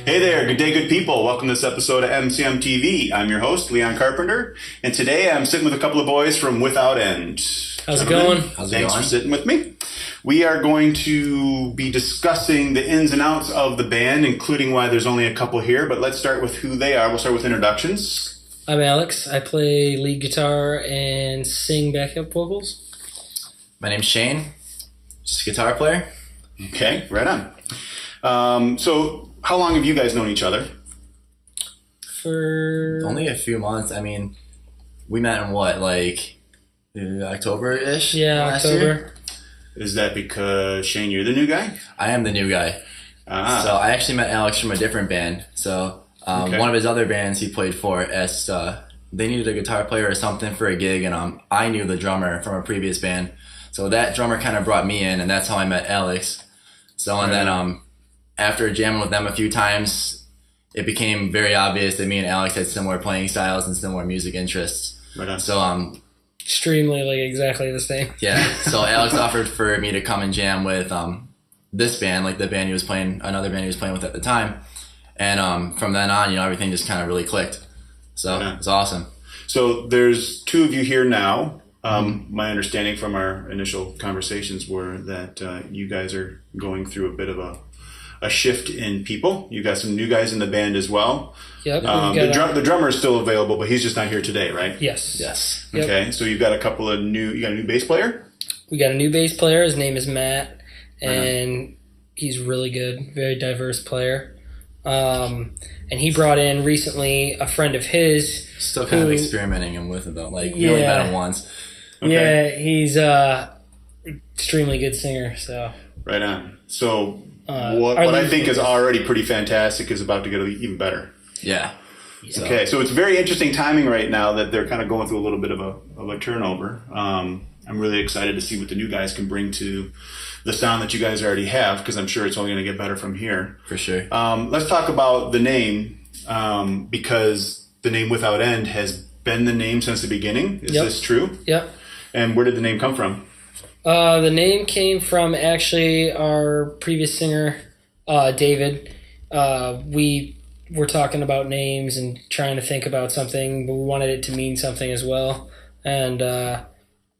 Hey there, good day, good people. Welcome to this episode of MCM-TV. I'm your host, Leon Carpenter, and today I'm sitting with a couple of boys from Without End. How's it going? Thanks for sitting with me. We are going to be discussing the ins and outs of the band, including why there's only a couple here, but let's start with who they are. We'll start with introductions. I'm Alex. I play lead guitar and sing backup vocals. My name's Shayne, just a guitar player. Okay, right on. So how long have you guys known each other? For only a few months. I mean, we met in what, like October-ish? Yeah, last October. year? Is that because, Shayne, you're the new guy? I am the new guy. So I actually met Alex from a different band. So one of his other bands he played for asked they needed a guitar player or something for a gig, and I knew the drummer from a previous band. So that drummer kind of brought me in, and that's how I met Alex. So and then after jamming with them a few times, it became very obvious that me and Alex had similar playing styles and similar music interests. Right on. So extremely, like, exactly the same. yeah. So Alex offered for me to come and jam with this band, like the band he was playing, another band he was playing with at the time. And from then on, everything just kind of really clicked. So It's awesome. So there's two of you here now. My understanding from our initial conversations were that you guys are going through a bit of a shift in people. You got some new guys in the band as well. Yep. The drummer is still available, but he's just not here today, right? Yes. Yep. Okay, so you've got you got a new bass player? We got a new bass player. His name is Matt, and he's really good, very diverse player. And he brought in recently a friend of his. Still kind of experimenting him with it though. Like, we only met him once. Okay. Yeah, he's extremely good singer. So right on. So what I think is already pretty fantastic is about to get even better. Yeah. Okay, so it's very interesting timing right now that they're kind of going through a little bit of a turnover. I'm really excited to see what the new guys can bring to the sound that you guys already have, because I'm sure it's only going to get better from here. For sure. Let's talk about the name, because the name Without End has been the name since the beginning. Is this true? Yep. And where did the name come from? The name came from actually our previous singer, David. We were talking about names and trying to think about something, but we wanted it to mean something as well. And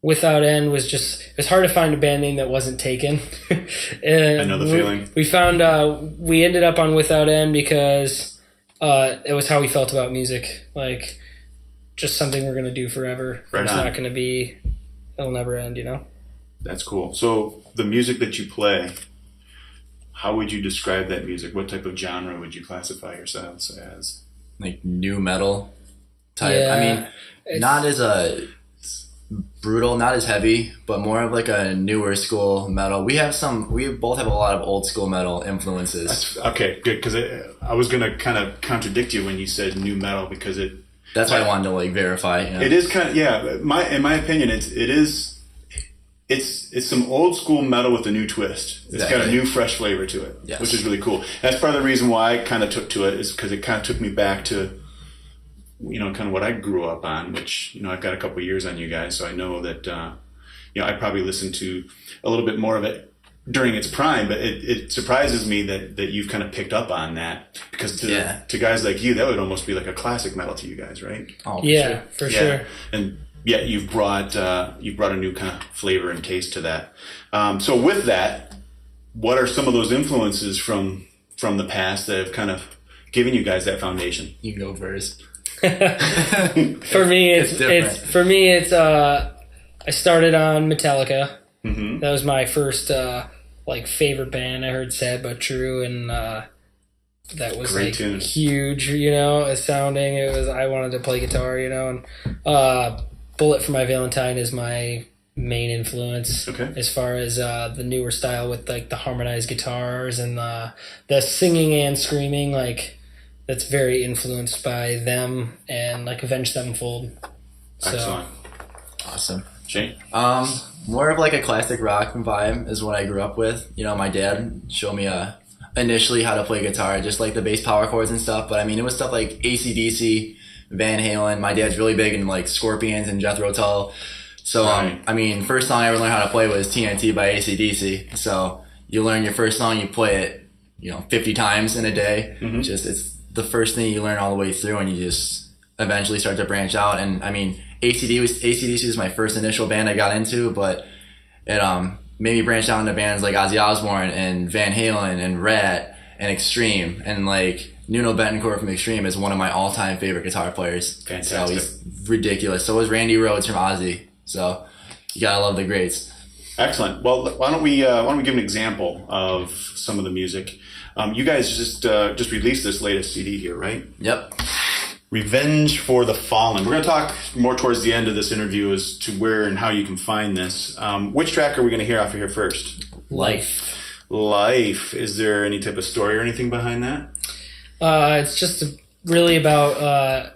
Without End was it's hard to find a band name that wasn't taken. I know the feeling. We found, we ended up on Without End because it was how we felt about music. Like, just something we're going to do forever. Right it's on. not going to be, it'll never end, That's cool. So the music that you play, how would you describe that music? What type of genre would you classify yourselves as? Like new metal type. Yeah, I mean, not as brutal, not as heavy, but more of like a newer school metal. We both have a lot of old school metal influences. Okay, good, because I was going to kind of contradict you when you said new metal, because that's why I wanted to like verify. It is kind of, in my opinion, it's some old school metal with a new twist. It's got a new fresh flavor to it, which is really cool. That's part of the reason why I kind of took to it, is because it kind of took me back to, kind of what I grew up on, which, I've got a couple of years on you guys, so I know that, I probably listened to a little bit more of it during its prime, but it surprises me that you've kind of picked up on that, because to guys like you, that would almost be like a classic metal to you guys, right? Oh, for sure. And yeah, you've brought a new kind of flavor and taste to that. So with that, what are some of those influences from the past that have kind of given you guys that foundation? You can go first. For me, it's I started on Metallica. Mm-hmm. That was my first favorite band. I heard Sad But True, and that was great tune. Huge, as sounding. It was, I wanted to play guitar, and Bullet for My Valentine is my main influence. Okay. As far as the newer style with like the harmonized guitars and the singing and screaming, that's very influenced by them and like Avenged Sevenfold. Excellent. Awesome. Shayne? More of like a classic rock vibe is what I grew up with. My dad showed me initially how to play guitar, just like the bass power chords and stuff. But I mean, it was stuff like AC/DC, Van Halen. My dad's really big in like Scorpions and Jethro Tull. So, I mean, first song I ever learned how to play was TNT by AC/DC. So you learn your first song, you play it, 50 times in a day. Just it's the first thing you learn all the way through, and you just eventually start to branch out. And I mean, AC/DC was my first initial band I got into, but it made me branch out into bands like Ozzy Osbourne and Van Halen and Rat and Extreme, and like Nuno Bettencourt from Extreme is one of my all-time favorite guitar players. Fantastic. So he's ridiculous. So is Randy Rhoads from Ozzy. So you gotta love the greats. Excellent. Well, why don't we give an example of some of the music? You guys just released this latest CD here, right? Yep. Revenge for the Fallen. We're going to talk more towards the end of this interview as to where and how you can find this. Which track are we going to hear off of here first? Life. Is there any type of story or anything behind that? It's just really about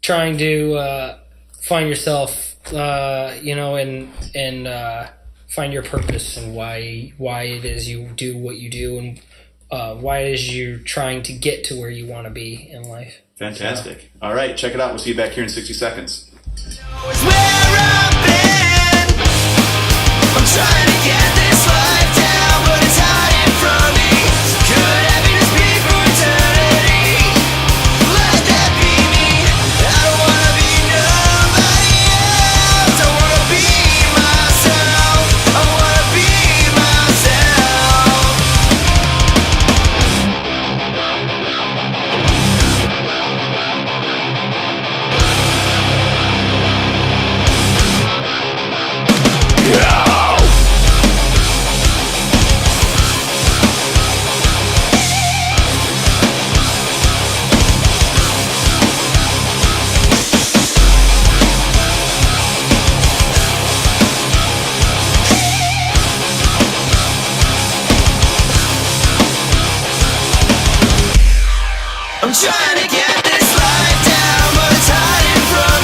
trying to find yourself, and find your purpose and why it is you do what you do, and why it is you're trying to get to where you want to be in life. Fantastic. All right, check it out. We'll see you back here in 60 seconds. I'm trying to get this life down, but it's hiding from me. Could happiness be for eternity? Let that be me. I don't wanna be nobody else. I wanna be myself. I wanna be I'm trying to get this life down, but it's hiding from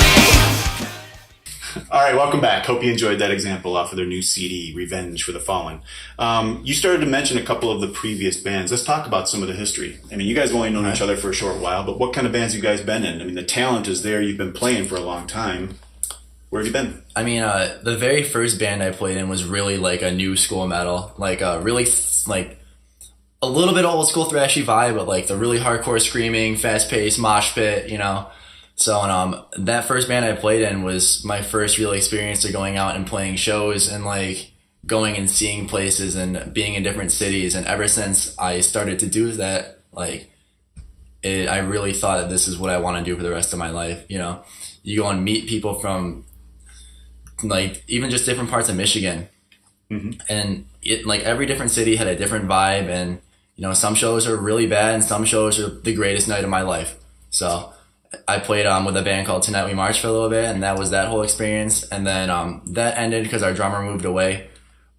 me. All right, welcome back. Hope you enjoyed that example off of their new CD, Revenge for the Fallen. You started to mention a couple of the previous bands. Let's talk about some of the history. I mean, you guys have only known each other for a short while, but what kind of bands have you guys been in? I mean, the talent is there. You've been playing for a long time. Where have you been? I mean, the very first band I played in was really like a new school metal, like really like a little bit old school thrashy vibe, but like the really hardcore screaming, fast paced mosh pit, So that first band I played in was my first real experience of going out and playing shows and like going and seeing places and being in different cities. And ever since I started to do that, like I really thought that this is what I want to do for the rest of my life. You go and meet people from like even just different parts of Michigan, and it like every different city had a different vibe, and some shows are really bad and some shows are the greatest night of my life. So I played with a band called Tonight We March for a little bit, and that was that whole experience. And then that ended because our drummer moved away.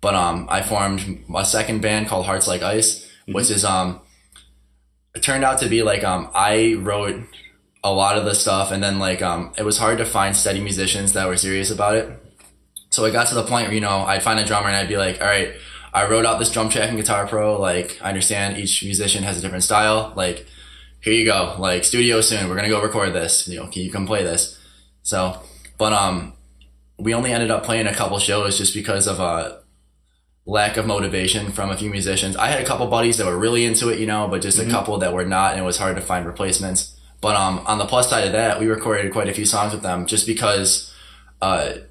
But I formed a second band called Hearts Like Ice, which is it turned out to be like I wrote a lot of the stuff, and then like it was hard to find steady musicians that were serious about it. So it got to the point where I'd find a drummer and I'd be like, all right, I wrote out this drum track in Guitar Pro. Like, I understand each musician has a different style. Like, here you go. Like, studio soon. We're going to go record this. Can you come play this? So, but we only ended up playing a couple shows just because of a lack of motivation from a few musicians. I had a couple buddies that were really into it, but just a couple that were not, and it was hard to find replacements. But on the plus side of that, we recorded quite a few songs with them just because my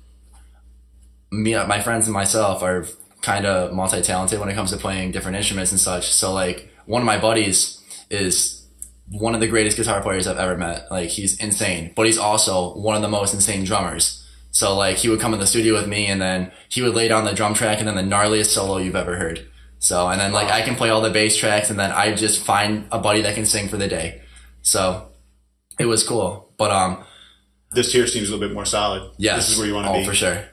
friends and myself are kind of multi-talented when it comes to playing different instruments and such. So like one of my buddies is one of the greatest guitar players I've ever met. Like he's insane, but he's also one of the most insane drummers. So like he would come in the studio with me and then he would lay down the drum track and then the gnarliest solo you've ever heard. So, and then like I can play all the bass tracks and then I just find a buddy that can sing for the day. So it was cool. But this here seems a little bit more solid. Yes. This is where you want to be. Oh, for sure.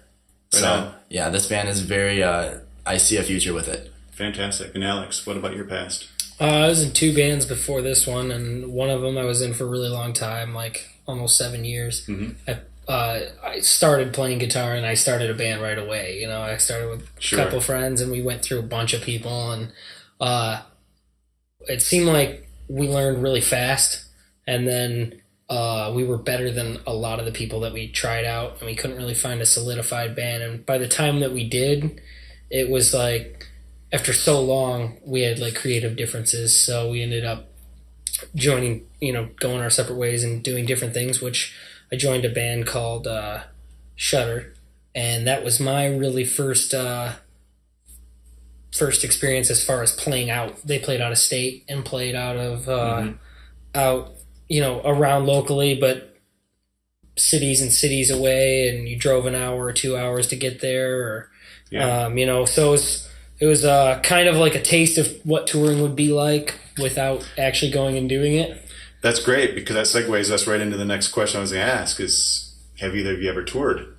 So, yeah, this band is very, I see a future with it. Fantastic. And Alex, what about your past? I was in two bands before this one, and one of them I was in for a really long time, like almost 7 years. I started playing guitar, and I started a band right away. I started with a couple friends, and we went through a bunch of people, and it seemed like we learned really fast, and then we were better than a lot of the people that we tried out, and we couldn't really find a solidified band. And by the time that we did, it was like after so long, we had like creative differences, so we ended up joining, going our separate ways and doing different things, which I joined a band called Shudder, and that was my really first experience as far as playing out. They played out of state and played out of around locally, but cities and cities away, and you drove an hour or 2 hours to get there, or so it was kind of like a taste of what touring would be like without actually going and doing it. That's great, because that segues us right into the next question I was going to ask is, have either of you ever toured?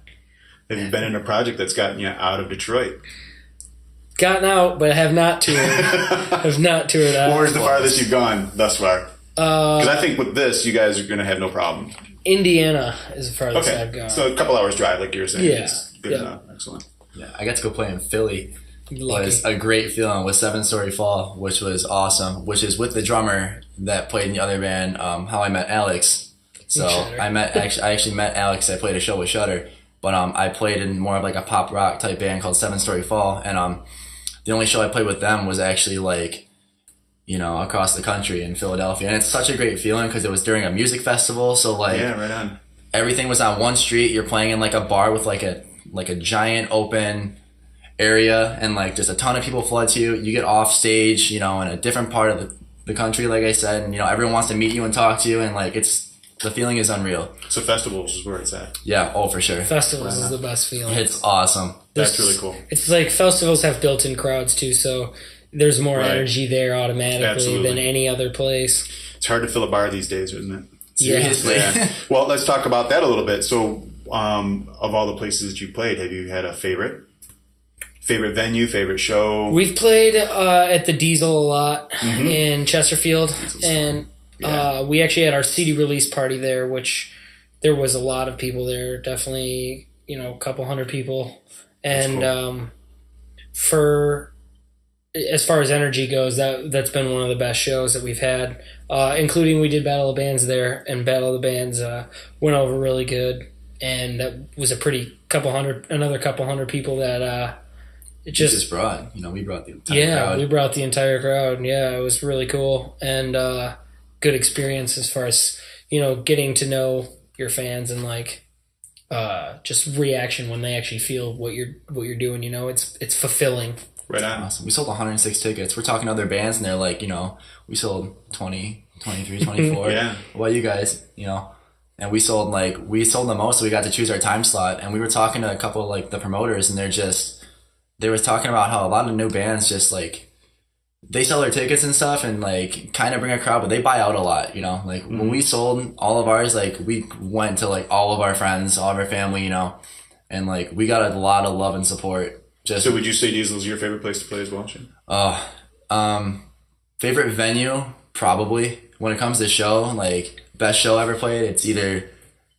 Have you been in a project that's gotten you out of Detroit? Gotten out, but I have not toured. Have not toured out. Where's the farthest you've gone thus far? Because I think with this, you guys are going to have no problem. Indiana is the farthest I've gone. So a couple hours drive, like you were saying. Yeah. It's good enough. Excellent. Yeah, I got to go play in Philly. Lucky. It was a great feeling with 7-Story Fall, which was awesome, which is with the drummer that played in the other band, How I Met Alex. So I actually met Alex. I played a show with Shudder, but I played in more of like a pop rock type band called 7-Story Fall, and the only show I played with them was actually like, across the country in Philadelphia. And it's such a great feeling because it was during a music festival. So like, yeah, right on. Everything was on one street. You're playing in like a bar with like a giant open area, and like just a ton of people flood to you. You get off stage, in a different part of the country, like I said, and everyone wants to meet you and talk to you, and like the feeling is unreal. So festivals is where it's at. Yeah, for sure. Festivals is the best feeling. It's awesome. That's really cool. It's like festivals have built-in crowds too, so there's more energy there automatically than any other place. It's hard to fill a bar these days, isn't it? Seriously. Yeah. Well, let's talk about that a little bit. So, of all the places that you played, have you had a favorite venue, favorite show? We've played at the Diesel a lot in Chesterfield, and we actually had our CD release party there, which there was a lot of people there, definitely, a couple hundred people. And cool. For as far as energy goes, that's been one of the best shows that we've had, including we did Battle of the Bands there, and Battle of the Bands went over really good, and that was another couple hundred people that it just brought, we brought the entire crowd. Yeah, we brought the entire crowd. Yeah, it was really cool, and good experience as far as, getting to know your fans and like just reaction when they actually feel what you're doing. It's fulfilling. Right on. Awesome. We sold 106 tickets. We're talking to other bands, and they're like, we sold 20, 23, 24. Yeah. What about you guys? And we sold the most, so we got to choose our time slot. And we were talking to a couple of like the promoters, and they were talking about how a lot of new bands just like, they sell their tickets and stuff and like kind of bring a crowd, but they buy out a lot, like when we sold all of ours, like we went to like all of our friends, all of our family, and like we got a lot of love and support. So would you say Diesel is your favorite place to play as well, Shayne? Favorite venue, probably. When it comes to show, like best show I ever played, it's either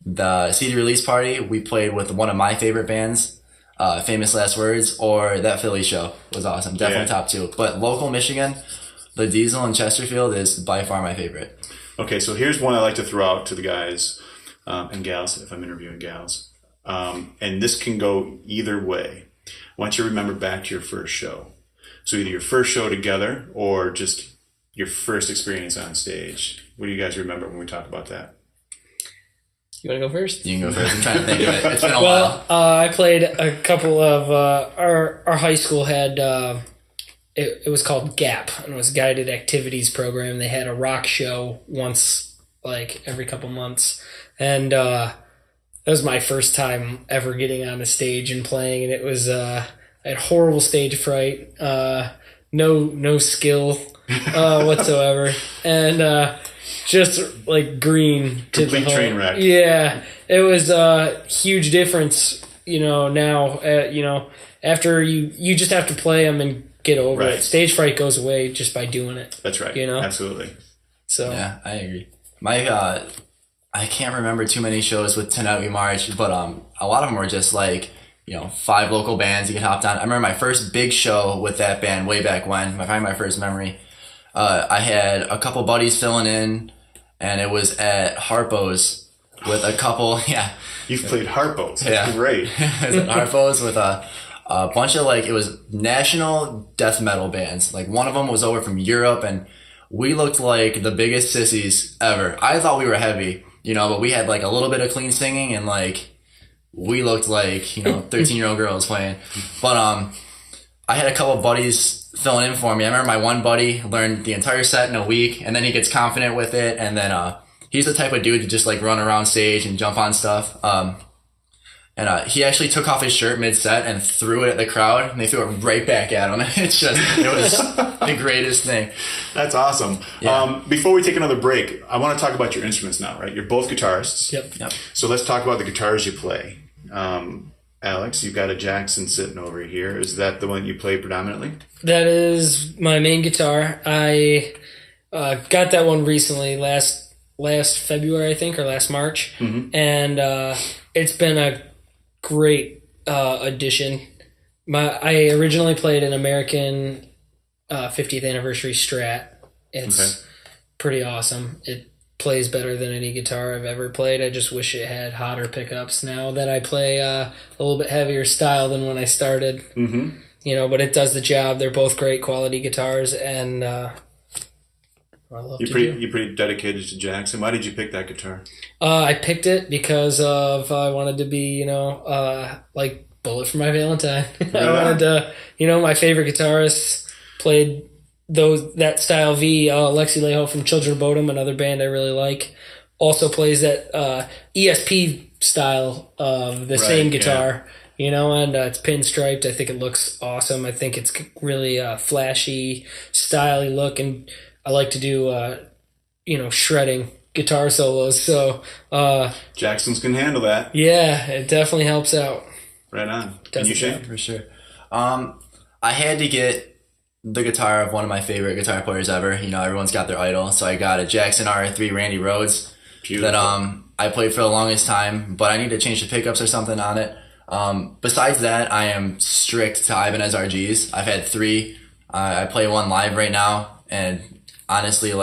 the CD release party we played with one of my favorite bands, Famous Last Words, or that Philly show was awesome. Definitely top two. But local Michigan, the Diesel in Chesterfield is by far my favorite. Okay, so here's one I like to throw out to the guys and gals, if I'm interviewing gals. And this can go either way. I want you to remember back to your first show. So either your first show together or just your first experience on stage. What do you guys remember when we talk about that? You want to go first? You can go first. I'm trying to think of it. It's been a while. I played a couple of our high school had it was called GAP, and it was Guided Activities Program. They had a rock show once, like every couple months, and that was my first time ever getting on a stage and playing, and it was I had horrible stage fright, no skill whatsoever, and just like green to complete the whole train wreck. Yeah, it was a huge difference. Now after you just have to play them and get over it. Stage fright goes away just by doing it. That's right. Absolutely. So yeah, I agree. I can't remember too many shows with Tonight We March, but a lot of them were just like 5 local bands you get hopped on. I remember my first big show with that band way back when. Probably my first memory. I had a couple buddies filling in, and it was at Harpo's with a couple. Yeah, you've played Harpo's. Yeah, great. It was at Harpo's with a a bunch of it was national death metal bands. Like one of them was over from Europe, and we looked like the biggest sissies ever. I thought we were heavy, but we had a little bit of clean singing, and we looked like 13-year-old girls playing. But I had a couple buddies filling in for me. I remember my one buddy learned the entire set in a week, and then he gets confident with it, and then he's the type of dude to just run around stage and jump on stuff. And he actually took off his shirt mid-set and threw it at the crowd, and they threw it right back at him. It was the greatest thing. That's awesome. Yeah. Before we take another break, I want to talk about your instruments now, right? You're both guitarists. Yep. So let's talk about the guitars you play. Alex, you've got a Jackson sitting over here. Is that the one you play predominantly? That is my main guitar. I got that one recently, last February, I think, or last March. Mm-hmm. And it's been a great addition. I originally played an American 50th anniversary Strat. It's pretty awesome. It plays better than any guitar I've ever played. I just wish it had hotter pickups now that I play a little bit heavier style than when I started. Mm-hmm. But it does the job. They're both great quality guitars, and You're pretty dedicated to Jackson. Why did you pick that guitar? I picked it because of I wanted to be, like Bullet for My Valentine. I wanted to, my favorite guitarists played that style V. Lexi Leho from Children of Bodom, another band I really like, also plays that ESP style of the same guitar. And it's pinstriped. I think it looks awesome. I think it's really flashy, styly look, and I like to do, shredding guitar solos. So Jacksons can handle that. Yeah, it definitely helps out. Right on. Can you, Shayne? For sure. I had to get the guitar of one of my favorite guitar players ever. Everyone's got their idol. So I got a Jackson R3 Randy Rhoads. Beautiful. That I played for the longest time, but I need to change the pickups or something on it. Besides that, I am strict to Ibanez RGs. I've had 3. I play one live right now, and honestly,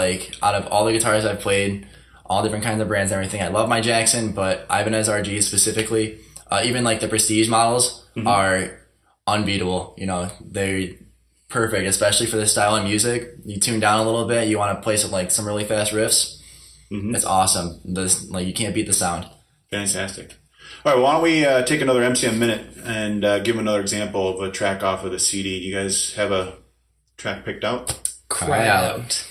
out of all the guitars I've played, all different kinds of brands and everything, I love my Jackson, but Ibanez RGs specifically, even the Prestige models are unbeatable. They're perfect, especially for this style of music. You tune down a little bit, you want to play some really fast riffs. It's awesome. You can't beat the sound. Fantastic. All right, why don't we take another MCM minute and give another example of a track off of the CD. Do you guys have a track picked out? Cry Out.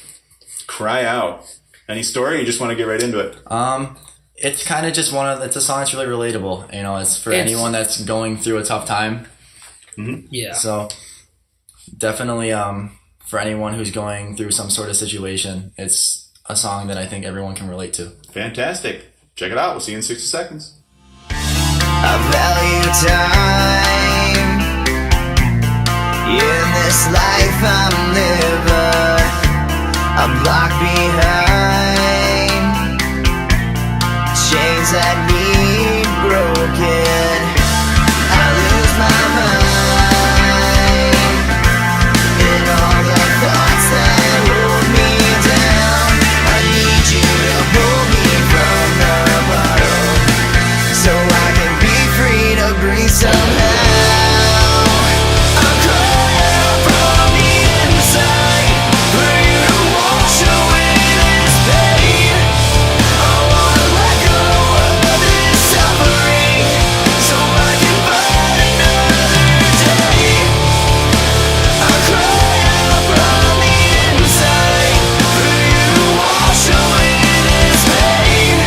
Cry Out. Any story? You just want to get right into it? It's kind of just it's a song that's really relatable. It's for anyone that's going through a tough time. Mm-hmm. Yeah. So definitely for anyone who's going through some sort of situation, it's a song that I think everyone can relate to. Fantastic. Check it out. We'll see you in 60 seconds. I value time in this life I'm living. I'm locked behind chains that need broken. I lose my mind in all the thoughts that hold me down. I need you to pull me from the bottom so I can be free to breathe somehow. I'm crying out from the inside for you to wash away this pain. I wanna let go of this suffering so I can find another day. I'm crying out from the inside for you to wash away this pain.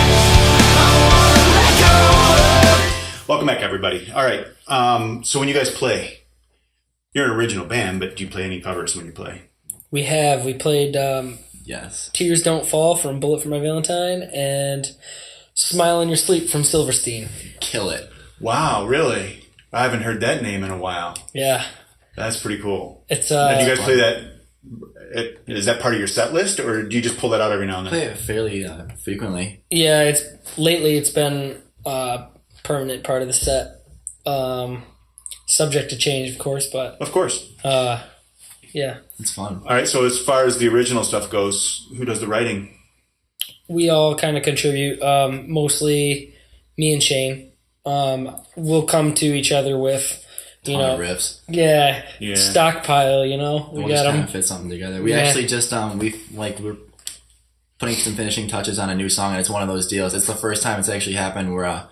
I wanna let go of. Welcome back, everybody. All right. So when you guys play, you're an original band, but do you play any covers when you play? We played Yes. Tears Don't Fall from Bullet for My Valentine and Smile in Your Sleep from Silverstein. Kill it. Wow, really? I haven't heard that name in a while. Yeah. That's pretty cool. It's Now, do you guys play that? Is that part of your set list, or do you just pull that out every now and then? Play it fairly frequently. Yeah, it's been a permanent part of the set. Subject to change, of course, but Of course. yeah. It's fun. All right, so as far as the original stuff goes, who does the writing? We all kind of contribute, mostly me and Shayne. We'll come to each other with riffs. Yeah. Stockpile. We'll just kind of fit something together. We actually just we're putting some finishing touches on a new song, and it's one of those deals. It's the first time it's actually happened where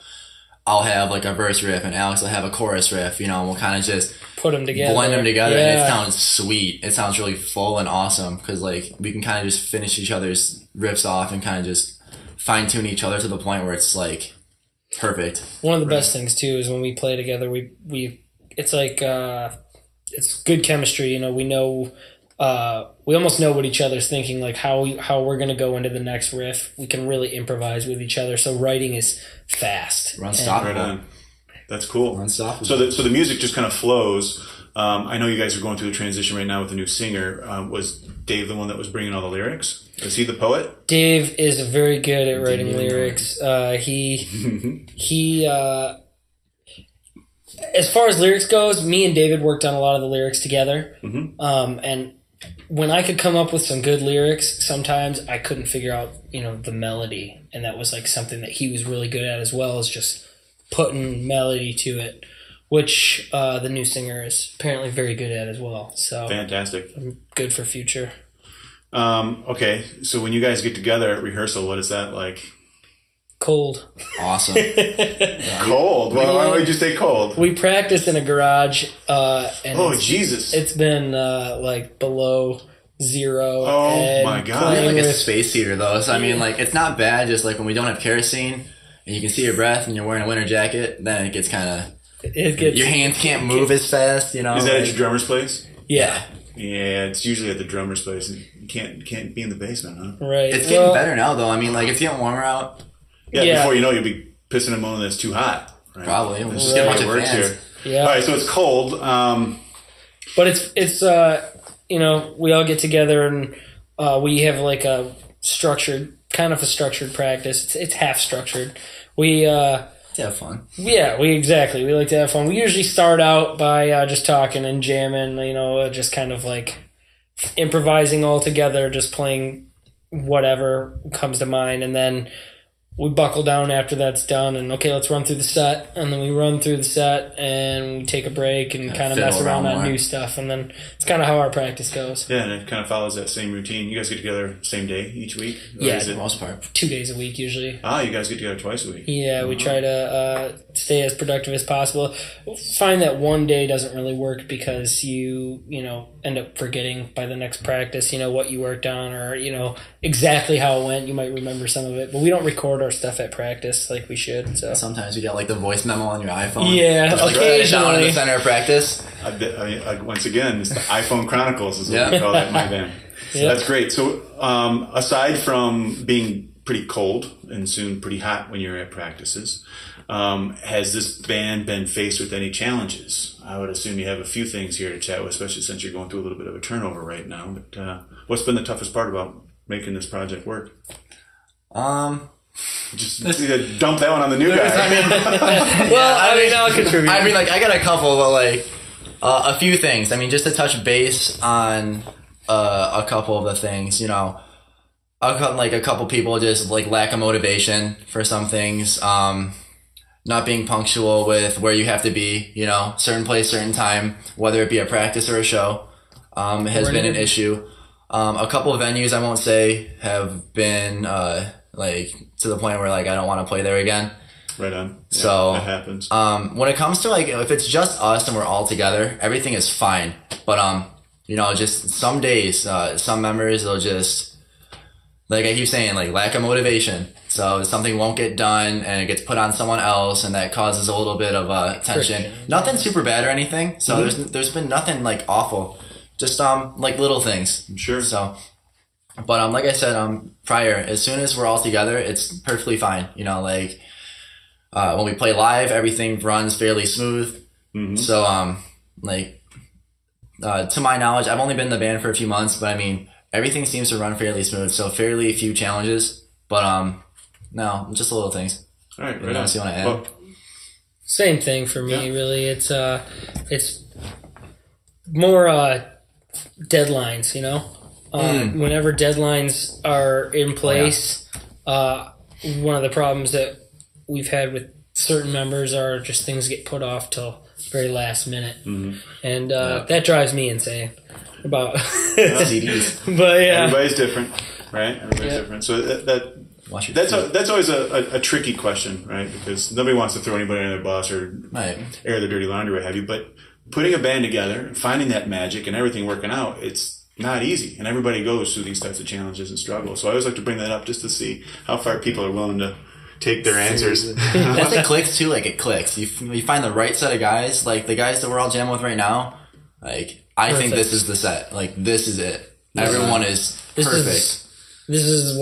I'll have like a verse riff and Alex will have a chorus riff, and we'll kind of just put them together, blend them together, and it sounds sweet. It sounds really full and awesome because like we can kind of just finish each other's riffs off and kind of just fine tune each other to the point where it's like perfect. One of the best things too is when we play together, we it's like it's good chemistry. We know. We almost know what each other's thinking, like how we're going to go into the next riff. We can really improvise with each other. So writing is fast. We're unstoppable. Right on. That's cool. We're unstoppable. So the music just kind of flows. I know you guys are going through a transition right now with a new singer. Was Dave the one that was bringing all the lyrics? Is he the poet? Dave is very good at writing lyrics. He as far as lyrics goes, me and David worked on a lot of the lyrics together. And when I could come up with some good lyrics, sometimes I couldn't figure out, the melody. And that was like something that he was really good at as well, as just putting melody to it, which the new singer is apparently very good at as well. So fantastic. Good for future. Okay, so when you guys get together at rehearsal, what is that like? Cold. Awesome. Cold? Why would you say cold? We practiced in a garage. And Jesus. It's been like below zero. Oh my God. We have like a space heater though. So I mean like it's not bad, just like when we don't have kerosene and you can see your breath and you're wearing a winter jacket, then it gets kind of... Your hands can't move as fast, Is that at your drummer's place? Yeah. Yeah, it's usually at the drummer's place. You can't be in the basement, huh? Right. It's getting better now though. I mean like it's getting warmer out. Yeah, before you know, you'll be pissing and moaning that it's too hot. Right? Probably. We'll just get a bunch of fans here. Yeah. All right, so it's cold. But it's we all get together and we have like a structured practice. It's half structured. We to have fun. Yeah, we like to have fun. We usually start out by just talking and jamming, just kind of like improvising all together, just playing whatever comes to mind, and then we buckle down after that's done and okay, let's run through the set, and then we run through the set and we take a break and kind of mess around on new stuff, and then it's kind of how our practice goes. Yeah, and it kind of follows that same routine. You guys get together same day each week? Yeah, for the most part. 2 days a week usually. You guys get together twice a week. Yeah, we try to stay as productive as possible. We'll find that one day doesn't really work because you end up forgetting by the next practice, what you worked on, or exactly how it went. You might remember some of it, but we don't record our stuff at practice like we should. So sometimes you get like the voice memo on your iPhone. Yeah, just, like, write it down in the center of practice. Once again, it's the iPhone Chronicles is what we call that in my band. So that's great. So aside from being pretty cold and soon pretty hot when you're at practices, has this band been faced with any challenges? I would assume you have a few things here to chat with, especially since you're going through a little bit of a turnover right now. But what's been the toughest part about making this project work? Just dump that one on the new guy. I'll contribute. I mean, like, I got a couple, but like a few things. I mean, just to touch base on a couple of the things, a couple people just like lack of motivation for some things. Not being punctual with where you have to be, certain place, certain time, whether it be a practice or a show, has been an issue. A couple of venues, I won't say, have been like to the point where like I don't want to play there again. Right on. Yeah, so that happens. When it comes to like if it's just us and we're all together, everything is fine. But just some days, some members will just, like I keep saying, like lack of motivation. So something won't get done and it gets put on someone else, and that causes a little bit of tension. Nothing super bad or anything. So there's been nothing like awful. Just like little things. Sure. So, but like I said prior, as soon as we're all together, it's perfectly fine. When we play live, everything runs fairly smooth. Mm-hmm. So to my knowledge, I've only been in the band for a few months, but I mean everything seems to run fairly smooth. So fairly few challenges, but no, just little things. All right. What else you want to add? Well, same thing for me, really. It's more deadlines, whenever deadlines are in place, one of the problems that we've had with certain members are just things get put off till very last minute, and that drives me insane. About CDs, but yeah, everybody's different, right? Everybody's different. So that's always a tricky question, right? Because nobody wants to throw anybody under their bus or air their dirty laundry, what have you. But putting a band together, finding that magic, and everything working out, it's not easy, and everybody goes through these types of challenges and struggles. So I always like to bring that up just to see how far people are willing to take their answers. Once it clicks too, like it clicks. You find the right set of guys, like the guys that we're all jamming with right now. Like I think this is the set. Like this is it. Everyone is perfect. This is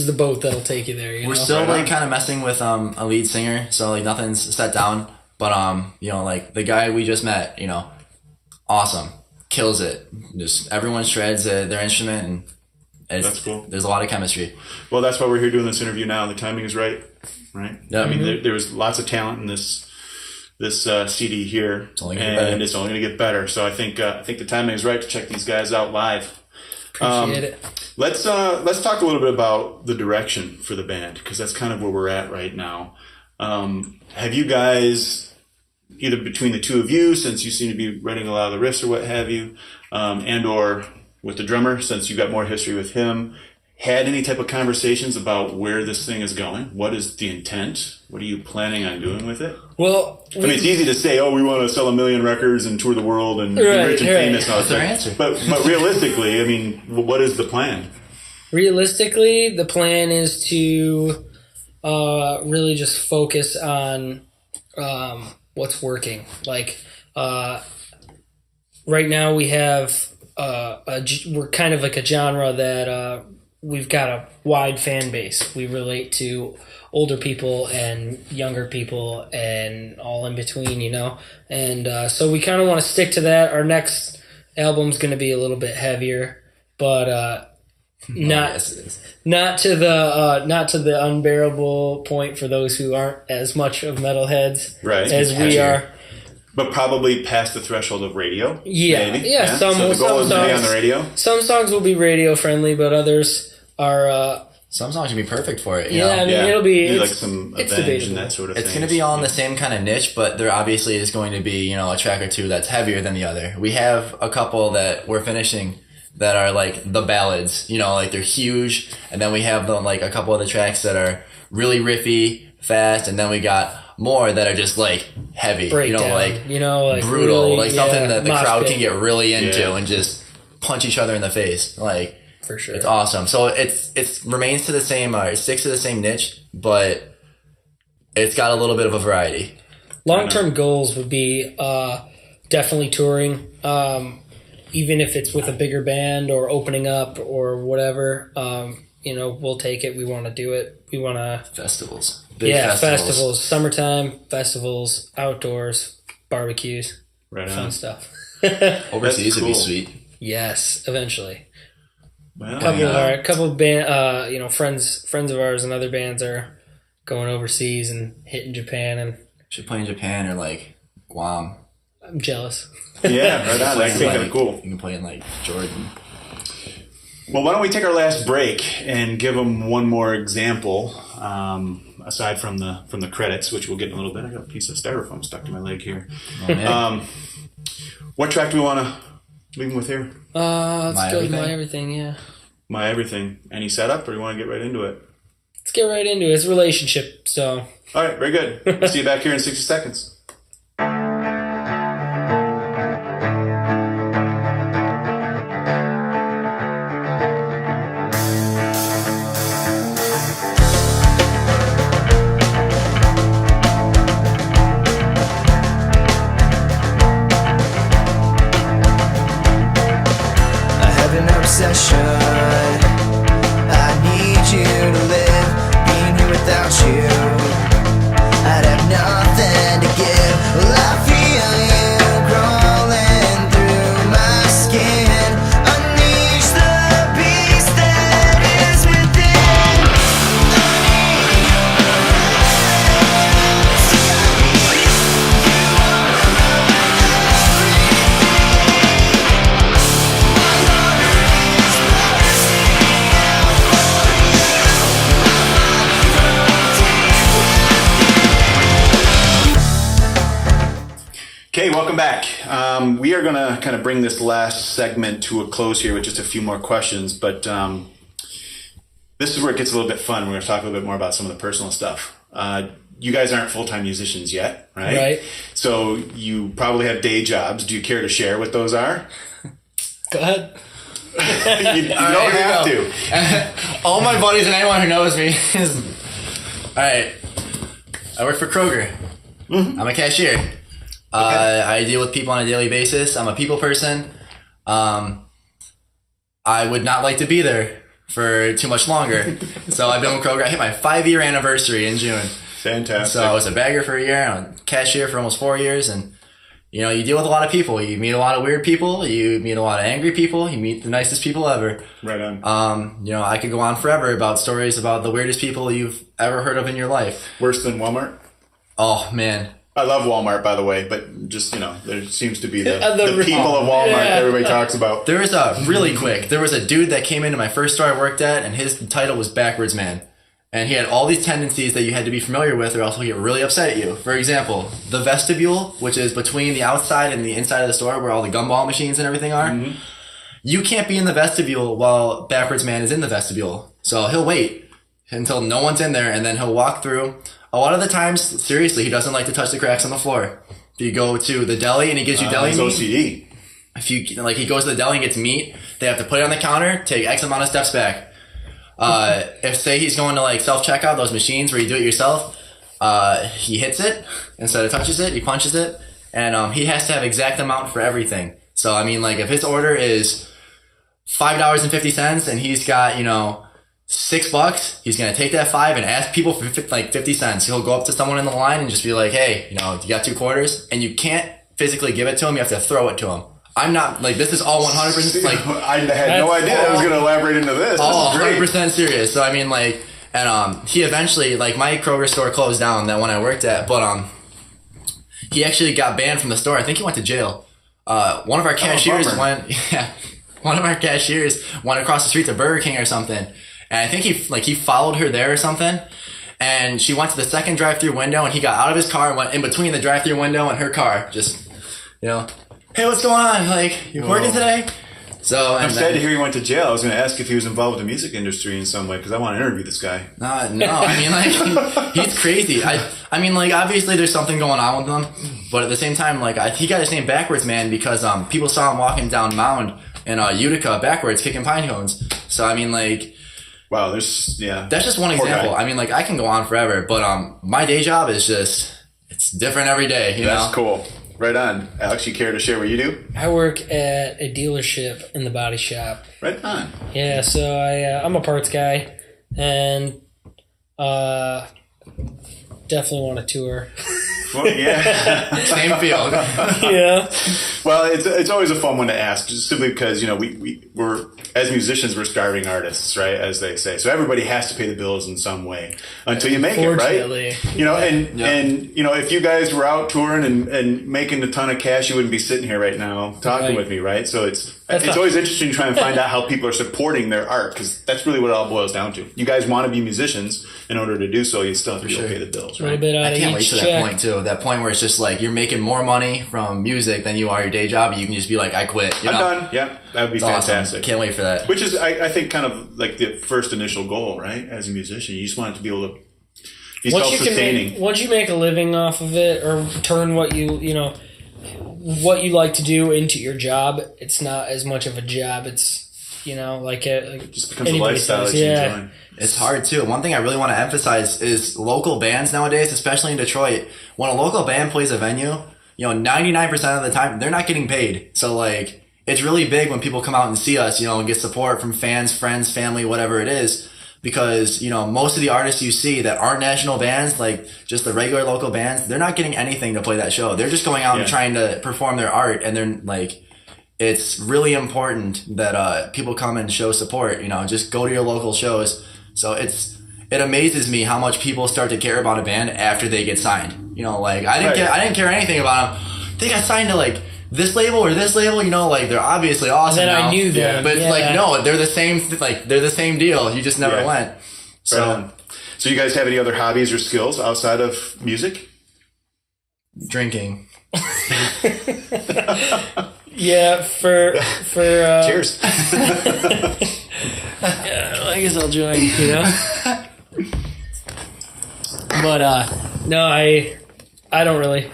the boat that'll take you there. We're still like kind of messing with a lead singer, so like nothing's set down. But like the guy we just met, awesome. Kills it. Just everyone shreds their instrument, and that's cool. There's a lot of chemistry. Well, that's why we're here doing this interview now. The timing is right? Yeah. I mean, there was lots of talent in this CD here, and it's only going to get better. So I think the timing is right to check these guys out live. Appreciate it. Let's talk a little bit about the direction for the band, because that's kind of where we're at right now. Have you guys, either between the two of you, since you seem to be writing a lot of the riffs or what have you, and or with the drummer, since you got more history with him, had any type of conversations about where this thing is going? What is the intent? What are you planning on doing with it? Well, it's easy to say, we want to sell 1 million records and tour the world and be rich and famous. That's our answer. But realistically, I mean, what is the plan? Realistically, the plan is to really just focus on what's working. Like right now, we have we're kind of like a genre that we've got a wide fan base. We relate to older people and younger people and all in between, And so we kind of want to stick to that. Our next album's going to be a little bit heavier, but not to the unbearable point for those who aren't as much of metalheads as we are. But probably past the threshold of radio. Yeah, maybe. Yeah. So the goal is to be on the radio. Some songs will be radio friendly, but others are. Some songs will be perfect for it. It'll be like some Avenged and that sort of thing. It's going to be all in the same kind of niche, but there obviously is going to be a track or two that's heavier than the other. We have a couple that we're finishing that are like the ballads. Like they're huge, and then we have like a couple of the tracks that are really riffy, fast, and then we got more that are just like heavy, breakdown, like brutal, really, like something that the crowd can get really into and just punch each other in the face. Like for sure, it's awesome. So it remains to the same, it sticks to the same niche, but it's got a little bit of a variety. Long-term goals would be definitely touring, even if it's with a bigger band or opening up or whatever. We'll take it. We want to do it. We want to festivals. Festivals, summertime festivals, outdoors, barbecues, fun stuff. Overseas would be sweet. Yes, eventually. Well, couple of band, friends of ours and other bands are going overseas and hitting Japan, and should play in Japan or like Guam. I'm jealous. Yeah, right on. That's kind of cool. You can play in like Jordan. Well, why don't we take our last break and give them one more example, aside from the credits, which we'll get in a little bit. I got a piece of styrofoam stuck to my leg here. What track do we want to leave them with here? Let's go with My Everything, yeah. My Everything. Any setup, or do you want to get right into it? Let's get right into it. It's a relationship, so. All right, very good. We'll see you back here in 60 seconds. Obsession. I need you to live. Being here without you, I'd have nothing to give. Okay, welcome back. We are going to kind of bring this last segment to a close here with just a few more questions, but this is where it gets a little bit fun. We're going to talk a little bit more about some of the personal stuff. You guys aren't full-time musicians yet, right? Right. So you probably have day jobs. Do you care to share what those are? Go ahead. You don't have to. All my buddies and anyone who knows me is... All right. I work for Kroger. Mm-hmm. I'm a cashier. Okay. I deal with people on a daily basis. I'm a people person. I would not like to be there for too much longer. So I've been with Kroger. I hit my 5-year anniversary in June. Fantastic. So I was a bagger for a year. I'm a cashier for almost 4 years. And, you know, you deal with a lot of people. You meet a lot of weird people. You meet a lot of angry people. You meet the nicest people ever. Right on. You know, I could go on forever about stories about the weirdest people you've ever heard of in your life. Worse than Walmart? Oh, man. I love Walmart, by the way, but just, you know, there seems to be the people of Walmart that everybody talks about. There was there was a dude that came into my first store I worked at, and his title was Backwards Man. And he had all these tendencies that you had to be familiar with or else he'll get really upset at you. For example, the vestibule, which is between the outside and the inside of the store where all the gumball machines and everything are. Mm-hmm. You can't be in the vestibule while Backwards Man is in the vestibule. So he'll wait until no one's in there, and then he'll walk through. A lot of the times, seriously, he doesn't like to touch the cracks on the floor. If you go to the deli and he gives you deli meat. OCD. If you he goes to the deli and gets meat, they have to put it on the counter, take X amount of steps back. If say he's going to like self-checkout, those machines where you do it yourself, he hits it instead of touches it, he punches it, and he has to have exact amount for everything. So I mean, like if his order is $5.50 and he's got, you know, $6, he's gonna take that 5 and ask people for like 50 cents. He'll go up to someone in the line and just be like, "Hey, you know, you got 2 quarters?" And you can't physically give it to him; you have to throw it to him. I'm not like this is all 100%. Like I had no idea I was gonna elaborate into this. All 100% serious. So I mean, like, and he eventually, like, my Kroger store closed down, that one I worked at, but he actually got banned from the store. I think he went to jail. One of our cashiers one of our cashiers went across the street to Burger King or something. And I think he followed her there or something, and she went to the second drive-through window, and he got out of his car and went in between the drive-through window and her car, just, you know, "Hey, what's going on? Like, you working today?" So I'm sad to hear he went to jail. I was going to ask if he was involved with the music industry in some way because I want to interview this guy. No, I mean, like, he's crazy. I mean, like, obviously there's something going on with him, but at the same time, like, he got his name Backwards Man because people saw him walking down Mound in Utica backwards, kicking pine cones. So I mean, like. Wow, that's just one example. I mean, like, I can go on forever, but my day job is just, it's different every day, you know? That's cool. Right on. Alex, you care to share what you do? I work at a dealership in the body shop. Right on. Yeah, so I'm a parts guy, and definitely want to tour. Well, yeah. Same field. Yeah. Well, it's always a fun one to ask, just simply because, you know, we're as musicians, we're starving artists, right, as they say. So everybody has to pay the bills in some way until you make it, right? You know, and you know, if you guys were out touring and making a ton of cash, you wouldn't be sitting here right now talking with me, right? So it's always interesting to try and find out how people are supporting their art, because that's really what it all boils down to. You guys want to be musicians. In order to do so, you still have to be able to pay the bills, right? I can't wait to that point, too. That point where it's just like you're making more money from music than you are your day job, and you can just be like, "I quit." I'm done. Yeah, that would be fantastic. Awesome. Can't wait for that. Which is, I think, kind of like the first initial goal, right? As a musician, you just want it to be able to be self-sustaining. Once you make a living off of it, or turn what you like to do into your job, it's not as much of a job. It's, you know, like it just becomes a lifestyle that you enjoy. It's hard too. One thing I really want to emphasize is local bands nowadays, especially in Detroit. When a local band plays a venue, you know, 99% of the time they're not getting paid. So like, it's really big when people come out and see us, you know, and get support from fans, friends, family, whatever it is. Because, you know, most of the artists you see that aren't national bands, like just the regular local bands, they're not getting anything to play that show. They're just going out and trying to perform their art, and they're like, it's really important that people come and show support. You know, just go to your local shows. So it amazes me how much people start to care about a band after they get signed. You know, like I didn't care anything about them. They got signed to like this label or this label. You know, like they're obviously awesome. And then now. I knew them, but like no, they're the same. Like they're the same deal. You just never went. So, so you guys have any other hobbies or skills outside of music? Drinking. Yeah, for Cheers. Yeah, I guess I'll join, you know. But no, I don't really.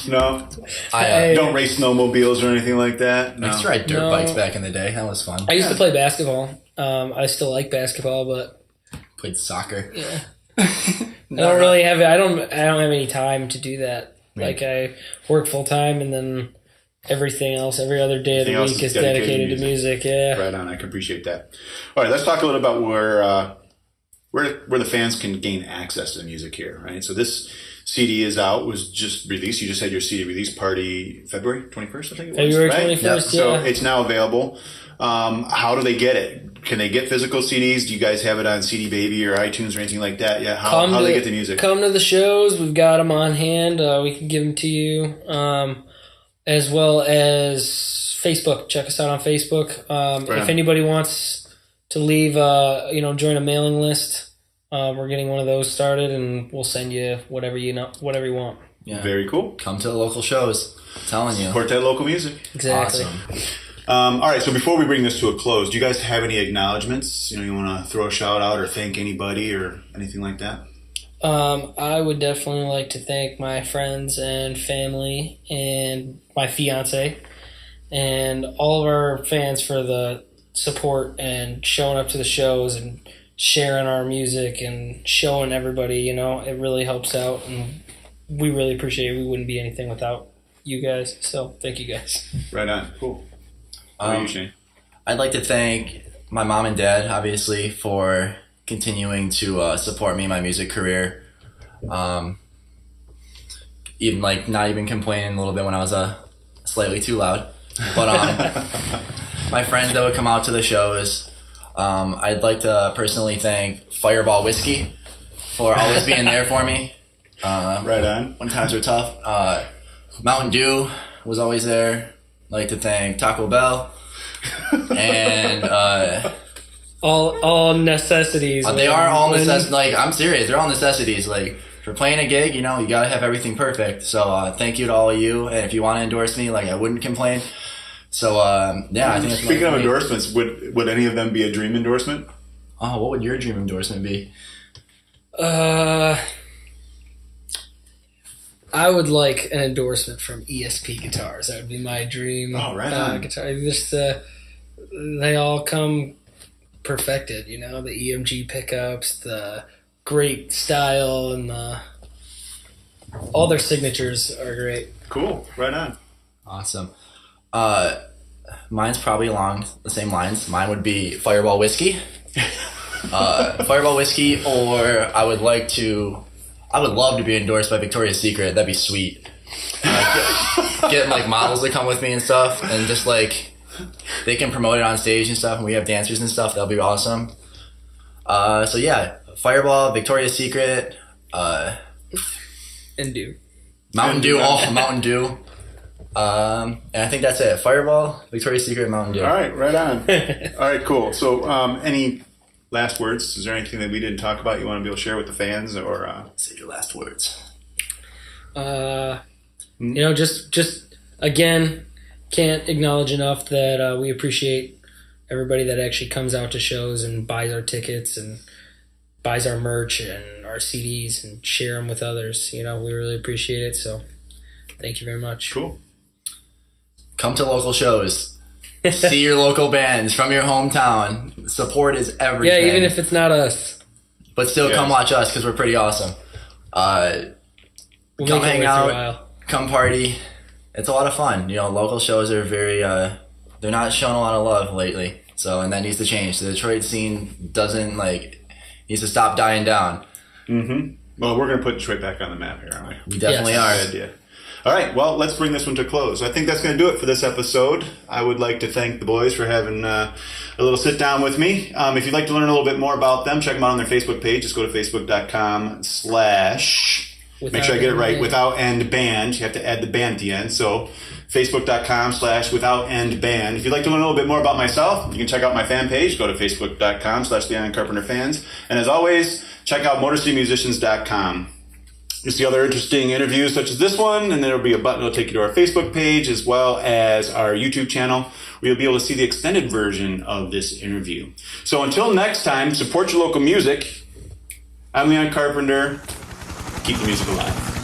No, I don't race snowmobiles or anything like that. used to ride dirt bikes back in the day. That was fun. I used to play basketball. I still like basketball, but Played soccer. yeah, I don't really have. I don't have any time to do that. Yeah. Like I work full time, and then everything else, every other day of the week is dedicated to music. Yeah, Right on. I can appreciate that. All right, let's talk a little about where the fans can gain access to the music here. Right. So this CD is out. Was just released. You just had your CD release party February 21st, I think it was. February right? 21st. Yeah. So it's now available. How do they get it? Can they get physical CDs? Do you guys have it on CD Baby or iTunes or anything like that? Yeah. How do they get the music? Come to the shows. We've got them on hand. We can give them to you. As well as Facebook. Check us out on Facebook. If anybody wants to leave, join a mailing list, we're getting one of those started, and we'll send you whatever you want. Yeah. Very cool. Come to the local shows. I'm telling you. Support that local music. Exactly. Awesome. All right, so before we bring this to a close, do you guys have any acknowledgements? You want to throw a shout out or thank anybody or anything like that? I would definitely like to thank my friends and family and my fiance and all of our fans for the support and showing up to the shows and sharing our music and showing everybody, it really helps out, and we really appreciate it. We wouldn't be anything without you guys, so thank you guys. Right on. Cool. How about you, Shayne? I'd like to thank my mom and dad, obviously, for continuing to support me in my music career. Even not even complaining a little bit when I was slightly too loud. But my friends that would come out to the shows, I'd like to personally thank Fireball Whiskey for always being there for me. Right on. When times were tough. Mountain Dew was always there. I'd like to thank Taco Bell. And all necessities. They are all necessities. I'm serious. They're all necessities. For playing a gig, you gotta have everything perfect. So thank you to all of you. And if you want to endorse me, I wouldn't complain. So I think that's Speaking of endorsements, would any of them be a dream endorsement? Oh, what would your dream endorsement be? I would like an endorsement from ESP Guitars. That would be my dream. Oh, right on. Guitar. They all come perfected, the EMG pickups, the great style, and all their signatures are great. Cool. Right on. Awesome. Mine's probably along the same lines. Mine would be Fireball Whiskey. Fireball Whiskey, or I would love to be endorsed by Victoria's Secret. That'd be sweet. Get models that come with me and stuff, and just they can promote it on stage and stuff, and we have dancers and stuff. That'll be awesome. So yeah, Fireball, Victoria's Secret, And Dew. Mountain Dew. Oh, Mountain Dew. And I think that's it. Fireball, Victoria's Secret, Mountain Dew. All right, right on. All right, cool. So any last words? Is there anything that we didn't talk about you want to be able to share with the fans, or Say your last words. Just again, can't acknowledge enough that we appreciate everybody that actually comes out to shows and buys our tickets and buys our merch and our CDs and share them with others. We really appreciate it. So thank you very much. Cool. Come to local shows. See your local bands from your hometown. Support is everything. Yeah, even if it's not us. But still, come watch us because we're pretty awesome. We'll come make hang it worth your out. while. Come party. It's a lot of fun. Local shows are very, they're not showing a lot of love lately. And that needs to change. The Detroit scene needs to stop dying down. Mm-hmm. Well, we're going to put Detroit back on the map here, aren't we? We definitely are. Good idea. All right, well, let's bring this one to close. I think that's going to do it for this episode. I would like to thank the boys for having a little sit down with me. If you'd like to learn a little bit more about them, check them out on their Facebook page. Just go to facebook.com/ make sure I get it right, Without End Band. You have to add the band at the end. So facebook.com/ Without End Band. If you'd like to learn a little bit more about myself, you can check out my fan page. Go to facebook.com/ The Iron Carpenter Fans. And as always, check out MotorCityMusicians.com. You'll see other interesting interviews such as this one, and then there'll be a button that'll take you to our Facebook page as well as our YouTube channel, where you'll be able to see the extended version of this interview. So until next time, support your local music. I'm Leon Carpenter. Keep the music alive.